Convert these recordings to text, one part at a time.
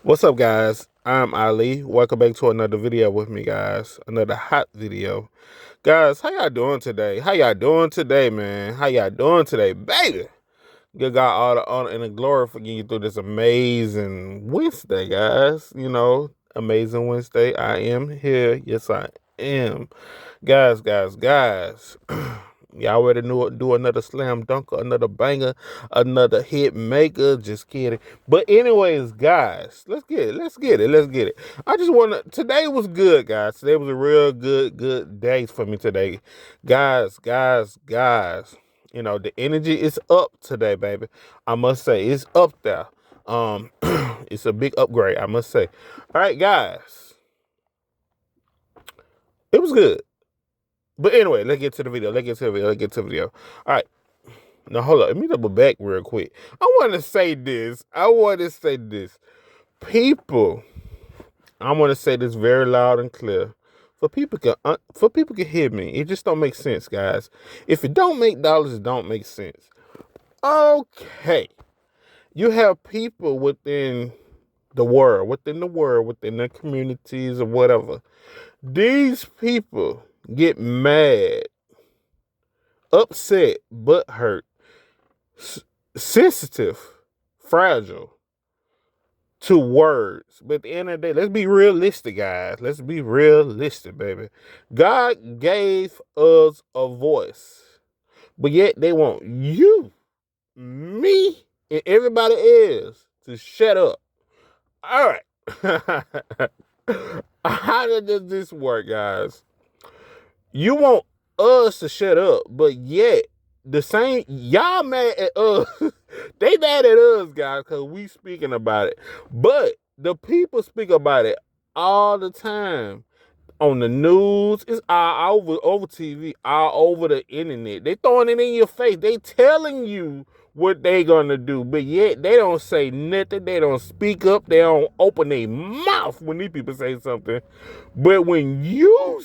What's up, guys? I'm Ali. Welcome back to another video with me, guys. Another hot video. Guys, how y'all doing today? How y'all doing today, man? How y'all doing today, baby? Good God, all the honor and the glory for getting you through this amazing Wednesday, guys. Amazing Wednesday. I am here. Yes, I am. Guys. Y'all already knew it. Do another slam dunker, another banger, another hit maker. Just kidding. But anyways, guys, let's get it. Let's get it. I just want to. Today was good, guys. Today was a real good day for me today, guys. The energy is up today, baby. I must say it's up there. Um, it's a big upgrade, I must say. All right, guys, it was good. But anyway, let's get to the video. All right. Now hold up. Let me double back real quick. I want to say this. People, I want to say this very loud and clear. For people can hear me. It just don't make sense, guys. If it don't make dollars, it don't make sense. Okay. You have people within the communities or whatever. These people get mad, upset, but hurt, sensitive, fragile to words. But at the end of the day, let's be realistic, guys. Let's be realistic, baby. God gave us a voice, but yet they want you, me, and everybody else to shut up. All right. How does this work, guys? You want us to shut up, but yet the same y'all mad at us. They mad at us, guys, because we speaking about it. But the people speak about it all the time on the news. It's all over TV, all over the internet. They throwing it in your face. They telling you what they gonna do, but yet they don't say nothing. They don't speak up. They don't open their mouth when these people say something. But when you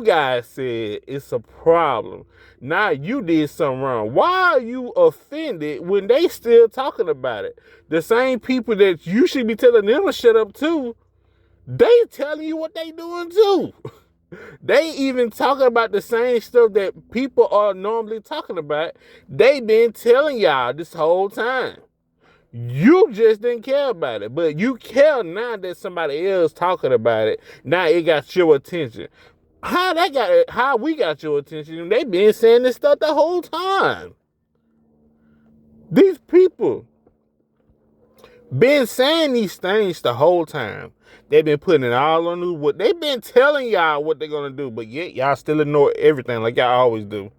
guys said it's a problem, now you did something wrong. Why are you offended when they still talking about it? The same people that you should be telling them to shut up too, they telling you what they doing too. They even talking about the same stuff that people are normally talking about. They been telling y'all this whole time. You just didn't care about it, but you care now that somebody else talking about it. Now it got your attention. How we got your attention? They been saying this stuff the whole time. These people been saying these things the whole time. They've been putting it all on you. They've been telling y'all what they're gonna do, but yet y'all still ignore everything like y'all always do.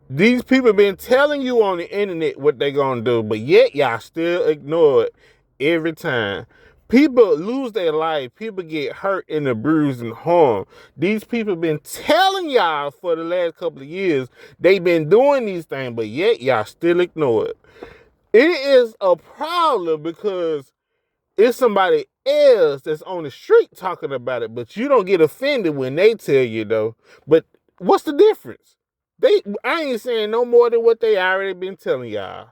These people been telling you on the internet what they gonna do, but yet y'all still ignore it every time. People lose their life. People get hurt and abused and harmed. These people been telling y'all for the last couple of years they been doing these things, but yet y'all still ignore it. It is a problem because it's somebody else that's on the street talking about it, but you don't get offended when they tell you though. But what's the difference? I ain't saying no more than what they already been telling y'all.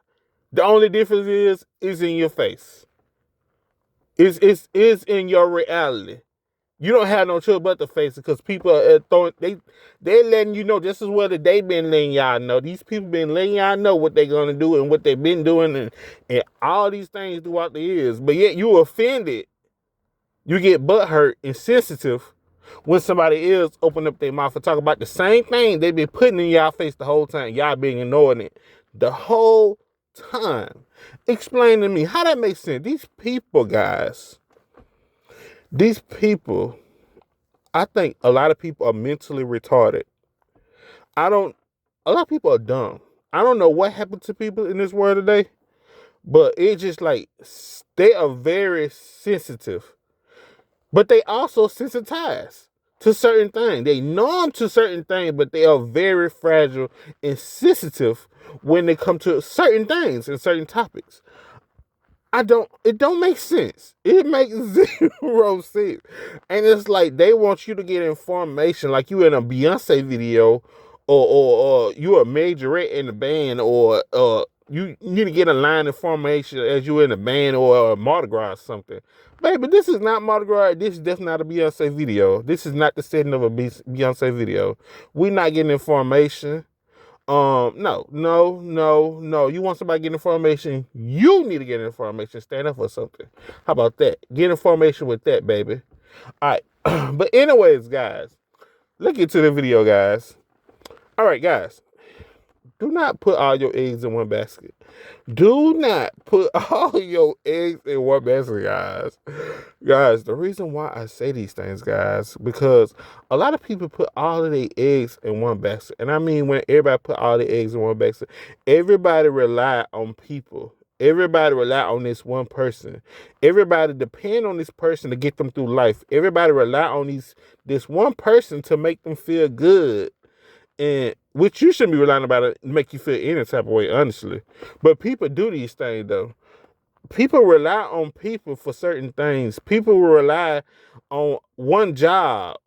The only difference is in your face. Is in your reality. You don't have no choice but to face it because people are they letting you know this is what they been letting y'all know. These people been letting y'all know what they gonna do and what they've been doing and all these things throughout the years. But yet you offended, you get butthurt and sensitive when somebody else open up their mouth and talk about the same thing they been putting in y'all face the whole time. Y'all been ignoring it the whole time. Explain to me how that makes sense. These people, guys. These people, I think a lot of people are mentally retarded. I don't, a lot of people are dumb. I don't know what happened to people in this world today, but it's just like they are very sensitive, but they also sensitized to certain things. They numb to certain things, but they are very fragile and sensitive when they come to certain things and certain topics. It don't make sense. It makes zero sense. And it's like they want you to get information like you in a Beyonce video or you a majorette in the band or You need to get a line of formation as you in a band or a Mardi Gras or something. Baby, this is not Mardi Gras. This is definitely not a Beyonce video. This is not the setting of a Beyonce video. We're not getting information. No. You want somebody getting information? You need to get information. Stand up for something. How about that? Get information with that, baby. All right. But anyways, guys, let's get to the video, guys. All right, guys. Do not put all your eggs in one basket. Do not put all your eggs in one basket, guys. Guys, the reason why I say these things, guys, because a lot of people put all of their eggs in one basket. And I mean, when everybody put all their eggs in one basket, everybody rely on people. Everybody rely on this one person. Everybody depend on this person to get them through life. Everybody rely on this one person to make them feel good. And which you shouldn't be relying about it to make you feel any type of way, honestly. But people do these things, though. People rely on people for certain things. People will rely on one job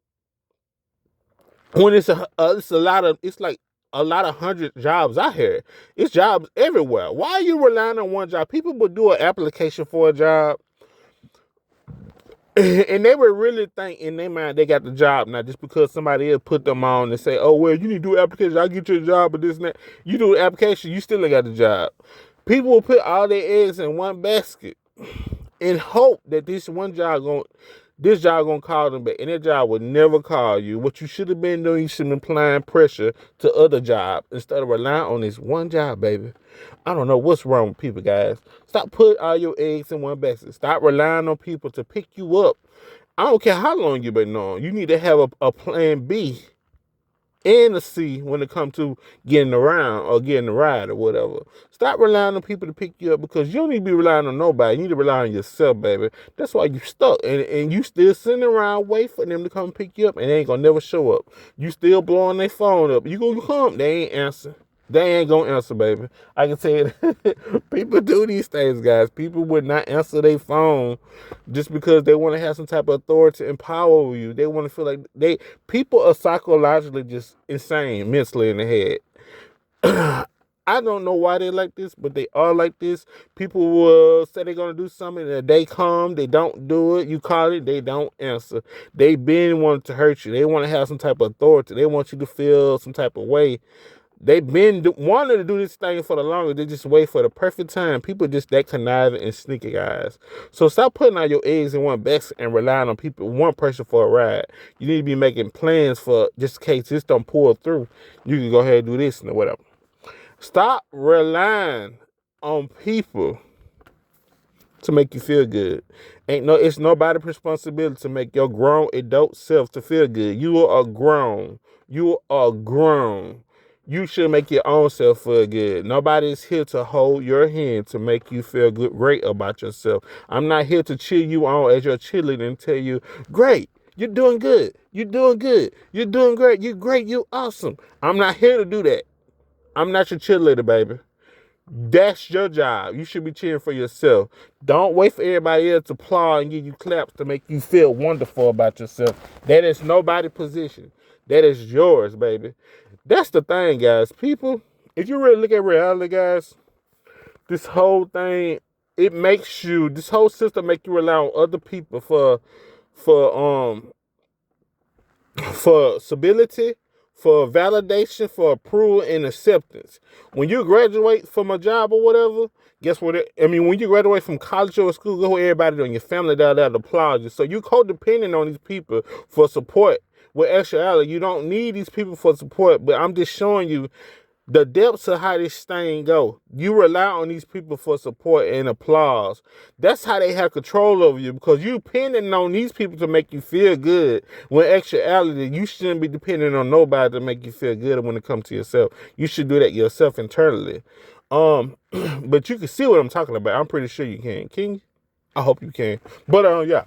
when it's like a lot of 100 jobs out here. It's jobs everywhere. Why are you relying on one job? People will do an application for a job, and they would really think in their mind they got the job now just because somebody else put them on and say, oh, well, you need to do an application. I'll get you a job, but this and that. You do the application, you still ain't got the job. People will put all their eggs in one basket and hope that this job gonna call them back. And that job would never call you. What you should have been doing, you should have been applying pressure to other jobs instead of relying on this one job, baby. I don't know what's wrong with people, guys. Stop putting all your eggs in one basket. Stop relying on people to pick you up. I don't care how long you've been on. You need to have a plan B and a C when it comes to getting around or getting a ride or whatever. Stop relying on people to pick you up because you don't need to be relying on nobody. You need to rely on yourself, baby. That's why you stuck. And you still sitting around waiting for them to come pick you up and they ain't gonna never show up. You still blowing their phone up. You gonna come, they ain't answer. They ain't gonna answer, baby. I can tell you that. People do these things, guys. People would not answer their phone just because they want to have some type of authority and power over you. They want to feel like people are psychologically just insane mentally in the head. I don't know why they're like this, but they are like this. People will say they're going to do something, and they come, they don't do it. You call it, they don't answer. They been wanting to hurt you. They want to have some type of authority. They want you to feel some type of way. They've been wanting to do this thing for the longest. They just wait for the perfect time. People just that conniving and sneaky, guys. So stop putting all your eggs in one basket and relying on people, one person for a ride. You need to be making plans for just in case this don't pull through. You can go ahead and do this and whatever. Stop relying on people to make you feel good. It's nobody's responsibility to make your grown adult self to feel good. You are grown. You are grown. You should make your own self feel good. Nobody's here to hold your hand to make you feel good, great about yourself. I'm not here to cheer you on as your cheerleader and tell you, great, you're doing good. You're doing good. You're doing great. You're great. You're awesome. I'm not here to do that. I'm not your cheerleader, baby. That's your job. You should be cheering for yourself. Don't wait for everybody else to applaud and give you claps to make you feel wonderful about yourself. That is nobody's position. That is yours, baby. That's the thing, guys. People, if you really look at reality, guys, this whole thing, this whole system make you rely on other people for stability, for validation, for approval and acceptance. When you graduate from a job or whatever, guess what? When you graduate from college or school, go everybody on your family that applaud you. So you codependent on these people for support. With actuality, you don't need these people for support, but I'm just showing you the depths of how this thing go. You rely on these people for support and applause. That's how they have control over you because you depending on these people to make you feel good. When actuality, you shouldn't be depending on nobody to make you feel good when it comes to yourself. You should do that yourself internally. But you can see what I'm talking about. I'm pretty sure you can. Can you? I hope you can. But yeah.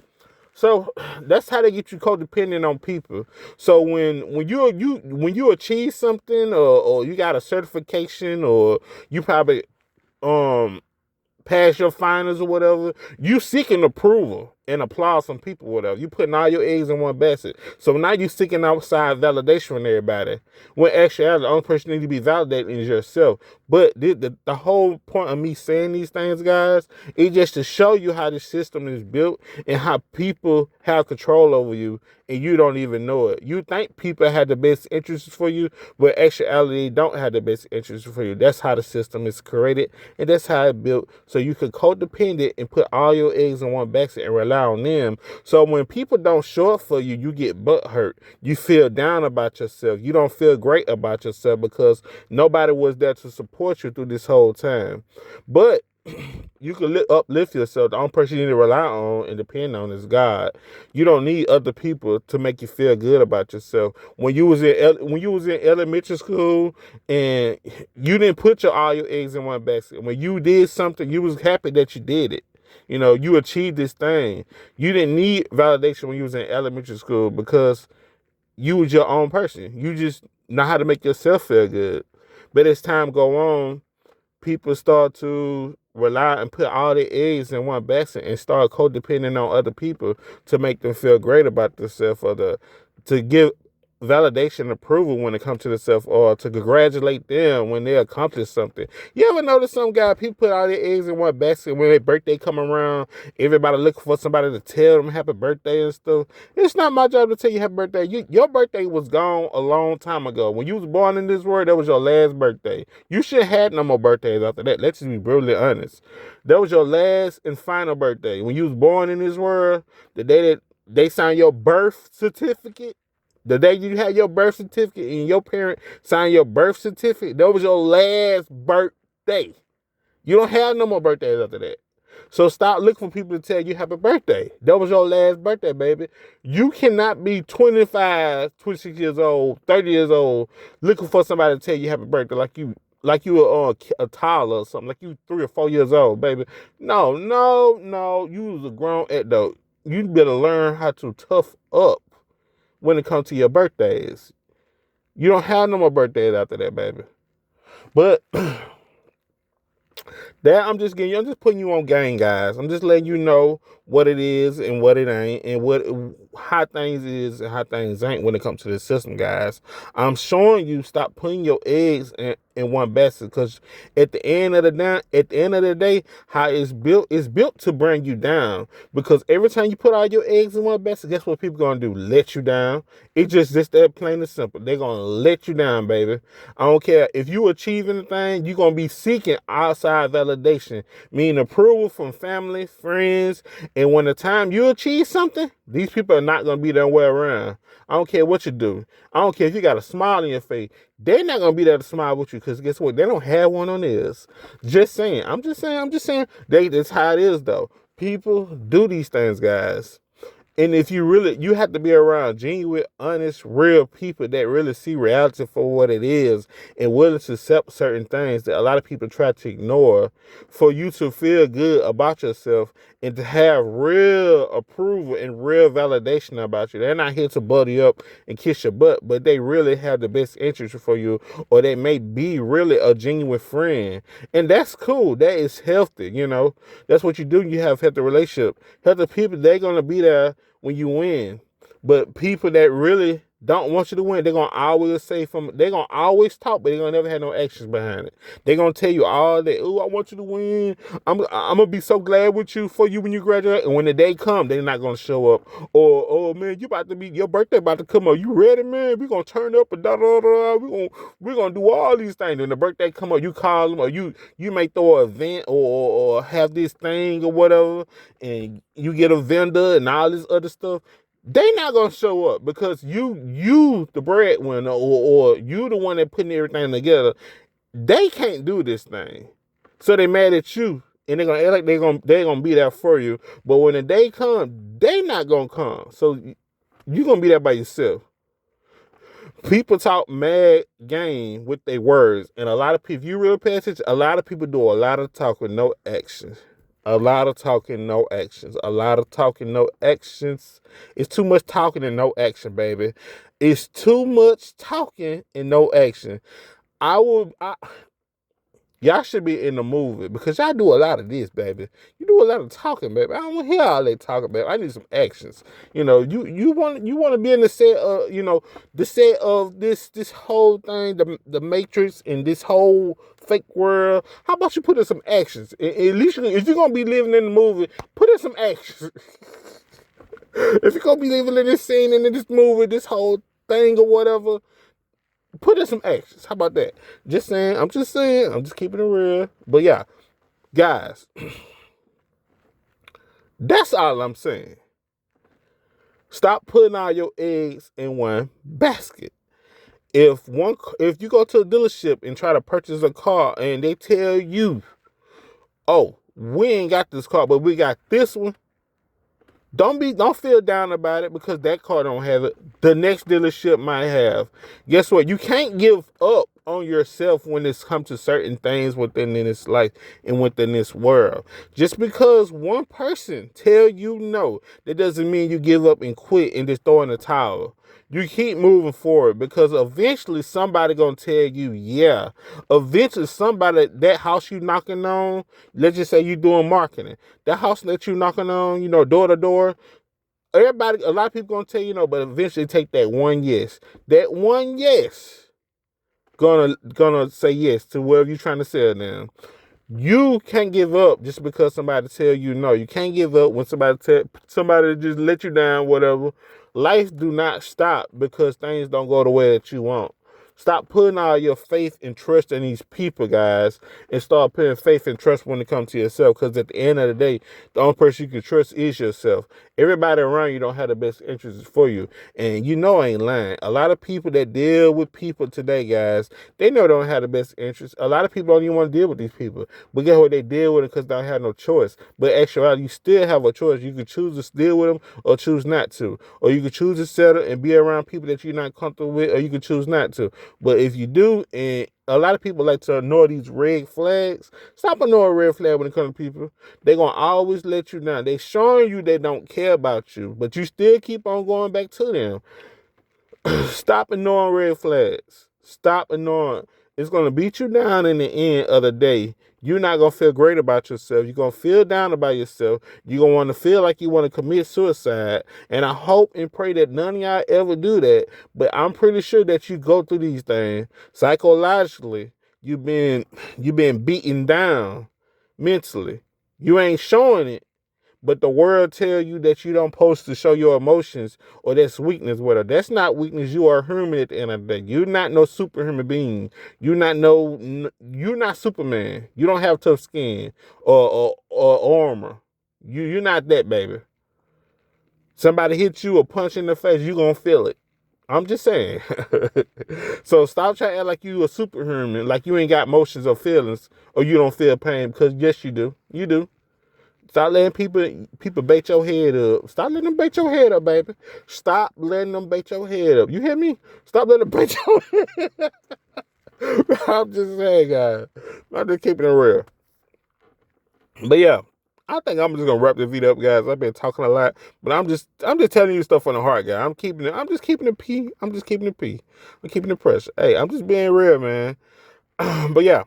So that's how they get you codependent on people. So when you achieve something or you got a certification or you probably pass your finals or whatever, you seeking approval and applause from people, whatever. You putting all your eggs in one basket. So now you seeking outside validation from everybody. When actually the only person you need to be validated is yourself. But the whole point of me saying these things, guys, is just to show you how this system is built and how people have control over you and you don't even know it. You think people have the best interests for you, but actually don't have the best interests for you. That's how the system is created, and that's how it's built. So you can codependent and put all your eggs in one basket and rely on them. So when people don't show up for you, you get butt hurt. You feel down about yourself. You don't feel great about yourself because nobody was there to support you through this whole time. But you can uplift yourself. The only person you need to rely on and depend on is God. You don't need other people to make you feel good about yourself. When you was in elementary school and you didn't put all your eggs in one basket. When you did something, you was happy that you did it. You know, you achieved this thing. You didn't need validation when you was in elementary school because you was your own person. You just know how to make yourself feel good. But as time go on, people start to rely and put all their eggs in one basket and start codepending on other people to make them feel great about themselves or to give validation and approval when it comes to themselves or to congratulate them when they accomplish something. You ever notice some guy, people put all their eggs in one basket when their birthday come around, everybody looking for somebody to tell them happy birthday and stuff. It's not my job to tell you happy birthday. Your birthday was gone a long time ago. When you was born in this world, that was your last birthday. You should have had no more birthdays after that. Let's just be brutally honest. That was your last and final birthday. When you was born in this world, the day that they signed your birth certificate, the day you had your birth certificate and your parent signed your birth certificate, that was your last birthday. You don't have no more birthdays after that. So stop looking for people to tell you happy birthday. That was your last birthday, baby. You cannot be 25, 26 years old, 30 years old, looking for somebody to tell you happy birthday like you were a toddler or something, like you 3 or 4 years old, baby. No. You was a grown adult. You better learn how to tough up when it comes to your birthdays. You don't have no more birthdays after that, baby. But that I'm just putting you on game, guys. I'm just letting you know what it is and what it ain't, and how things is and how things ain't when it comes to the system, guys. I'm showing you stop putting your eggs in one basket, because at the end of the day, how it's built to bring you down. Because every time you put all your eggs in one basket, guess what people gonna do? Let you down. It's just that plain and simple. They're gonna let you down, baby. I don't care if you achieve anything, you're gonna be seeking outside validation, meaning approval from family, friends. And when the time you achieve something, these people are not gonna be there way around. I don't care what you do. I don't care if you got a smile on your face. They're not gonna be there to smile with you, because guess what? They don't have one on theirs. Just saying. I'm just saying. That's how it is, though. People do these things, guys. And if you have to be around genuine, honest, real people that really see reality for what it is and willing to accept certain things that a lot of people try to ignore, for you to feel good about yourself and to have real approval and real validation about you. They're not here to butter you up and kiss your butt, but they really have the best interest for you, or they may be really a genuine friend. And that's cool. That is healthy, That's what you do. You have healthy relationship. Healthy people, they're going to be there when you win. But people that really don't want you to win, they're going to always they're going to always talk, but they're going to never have no actions behind it. They're going to tell you all that, oh, I want you to win. I'm going to be so glad for you when you graduate. And when the day comes, they're not going to show up. Or, oh, man, your birthday about to come up. You ready, man? We're going to turn up and da-da-da-da. We're going to do all these things. When the birthday come up, you call them, or you may throw an event or have this thing or whatever, and you get a vendor and all this other stuff. They not gonna show up because you the breadwinner, or you the one that putting everything together. They can't do this thing, so they mad at you, and they're gonna act like they're gonna be there for you. But when the day comes, they not gonna come. So you gonna be there by yourself. People talk mad game with their words, and a lot of people, if you really pay attention, a lot of people do a lot of talk with no action. A lot of talking, no actions. A lot of talking, no actions. It's too much talking and no action, baby. It's too much talking and no action. Y'all should be in the movie because y'all do a lot of this, baby. You do a lot of talking, baby. I don't want to hear all that talking, baby. I need some actions. You want to be in the set of the set of this whole thing, the Matrix and this whole fake world. How about you put in some actions? At least if you're gonna be living in the movie, put in some actions. If you're gonna be living in this scene and in this movie, this whole thing or whatever, put in some actions. How about that? Just saying. I'm just saying. I'm just keeping it real. But yeah, guys, that's all I'm saying. Stop putting all your eggs in one basket. If you go to a dealership and try to purchase a car and they tell you, "Oh, we ain't got this car, but we got this one," don't feel down about it because that car don't have it. The next dealership might have. Guess what? You can't give up on yourself when it's come to certain things within this life and within this world. Just because one person tell you no, that doesn't mean you give up and quit and just throw in the towel. You keep moving forward because eventually somebody gonna tell you, yeah. Eventually somebody, that house you knocking on, let's just say you doing marketing. That house that you knocking on, door to door, everybody, a lot of people gonna tell you no, but eventually take that one yes. That one yes gonna say yes to whatever you're trying to sell them. You can't give up just because somebody tell you no. You can't give up when somebody just let you down, whatever. Life do not stop because things don't go the way that you want. Stop putting all your faith and trust in these people, guys, and start putting faith and trust when it comes to yourself. Because at the end of the day, the only person you can trust is yourself. Everybody around you don't have the best interests for you. And I ain't lying. A lot of people that deal with people today, guys, they know they don't have the best interests. A lot of people don't even want to deal with these people. But guess what? They deal with it because they don't have no choice. But actually, you still have a choice. You can choose to deal with them or choose not to. Or you can choose to settle and be around people that you're not comfortable with, or you can choose not to. But if you do, and a lot of people like to ignore these red flags, stop ignoring red flag when it comes to people. They're going to always let you down. They're showing you they don't care about you, but you still keep on going back to them. Stop ignoring red flags. Stop ignoring. It's going to beat you down in the end of the day. You're not going to feel great about yourself. You're going to feel down about yourself. You're going to want to feel like you want to commit suicide. And I hope and pray that none of y'all ever do that. But I'm pretty sure that you go through these things. Psychologically, you've been beaten down mentally. You ain't showing it. But the world tell you that you don't supposed to show your emotions or that's weakness. Whatever. That's not weakness. You are human at the end of the day. You're not no superhuman being. You're not Superman. You don't have tough skin or armor. You're not that, baby. Somebody hit you or punch in the face, you gonna feel it. I'm just saying. So stop trying to act like you a superhuman, like you ain't got emotions or feelings, or you don't feel pain, because yes, you do. You do. Stop letting people bait your head up. Stop letting them bait your head up, baby. Stop letting them bait your head up. You hear me? Stop letting them bait your head up. I'm just saying, guys. I'm just keeping it real. But yeah, I think I'm just gonna wrap the video up, guys. I've been talking a lot, but I'm just telling you stuff on the heart, guys. I'm just keeping it P. I'm just keeping it P. I'm keeping it pressure. Hey, I'm just being real, man. But yeah.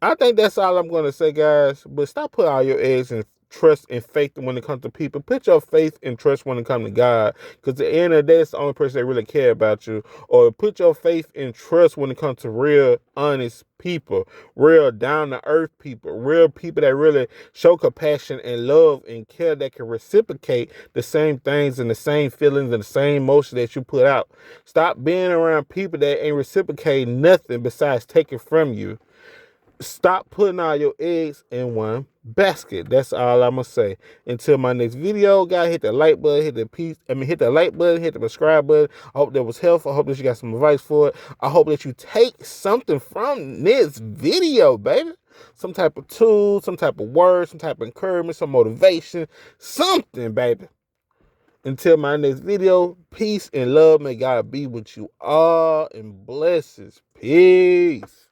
I think that's all I'm going to say, guys. But stop putting all your eggs in trust and faith when it comes to people. Put your faith and trust when it comes to God. Because at the end of the day, it's the only person that really care about you. Or put your faith and trust when it comes to real, honest people. Real, down-to-earth people. Real people that really show compassion and love and care, that can reciprocate the same things and the same feelings and the same emotion that you put out. Stop being around people that ain't reciprocating nothing besides taking from you. Stop putting all your eggs in one basket. That's all I'm gonna say. Until my next video, guys, hit the like button, hit the like button, hit the subscribe button. I hope that was helpful. I hope that you got some advice for it. I hope that you take something from this video, baby. Some type of tool, some type of word, some type of encouragement, some motivation, something, baby. Until my next video, peace and love. May God be with you all and blessings. Peace.